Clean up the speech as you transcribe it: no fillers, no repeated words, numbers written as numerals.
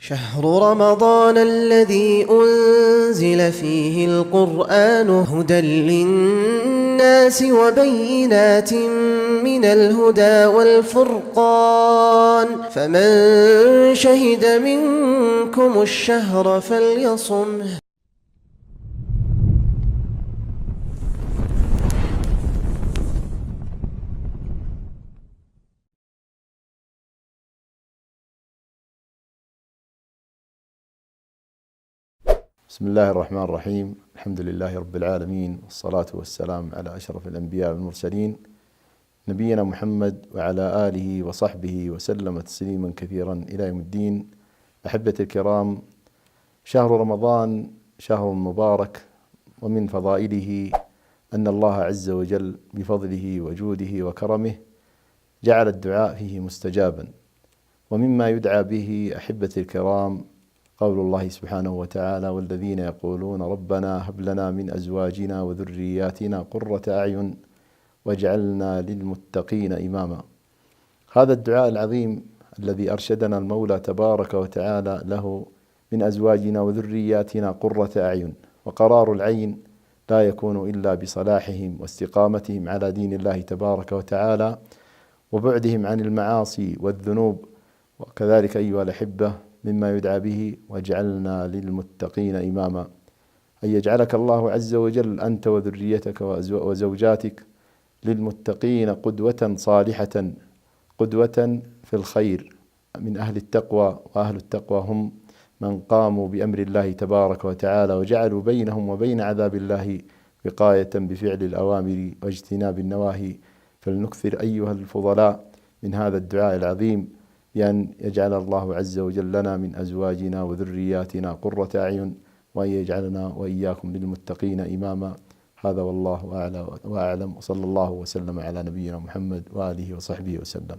شهر رمضان الذي أنزل فيه القرآن هدى للناس وبينات من الهدى والفرقان، فمن شهد منكم الشهر فليصمه. بسم الله الرحمن الرحيم. الحمد لله رب العالمين، والصلاة والسلام على أشرف الأنبياء والمرسلين نبينا محمد وعلى آله وصحبه وسلم تسليما كثيرا إلى يوم الدين. أحبتي الكرام، شهر رمضان شهر مبارك، ومن فضائله أن الله عز وجل بفضله وجوده وكرمه جعل الدعاء فيه مستجابا. ومما يدعى به أحبتي الكرام قول الله سبحانه وتعالى: والذين يقولون ربنا هب لنا من أزواجنا وذرياتنا قرة أعين واجعلنا للمتقين إماما. هذا الدعاء العظيم الذي أرشدنا المولى تبارك وتعالى له: من أزواجنا وذرياتنا قرة أعين. وقرار العين لا يكون إلا بصلاحهم واستقامتهم على دين الله تبارك وتعالى وبعدهم عن المعاصي والذنوب. وكذلك أيها الأحبة، مما يدعى به: واجعلنا للمتقين إماما، أن يجعلك الله عز وجل أنت وذريتك وزوجاتك للمتقين قدوة صالحة، قدوة في الخير، من أهل التقوى. وأهل التقوى هم من قاموا بأمر الله تبارك وتعالى وجعلوا بينهم وبين عذاب الله وقاية بفعل الأوامر واجتناب النواهي. فلنكثر أيها الفضلاء من هذا الدعاء العظيم، بأن يجعل الله عز وجل لنا من أزواجنا وذرياتنا قرة أعين، وأن يجعلنا وإياكم للمتقين إماما. هذا والله أعلى وأعلم، وصلى الله وسلم على نبينا محمد وآله وصحبه وسلم.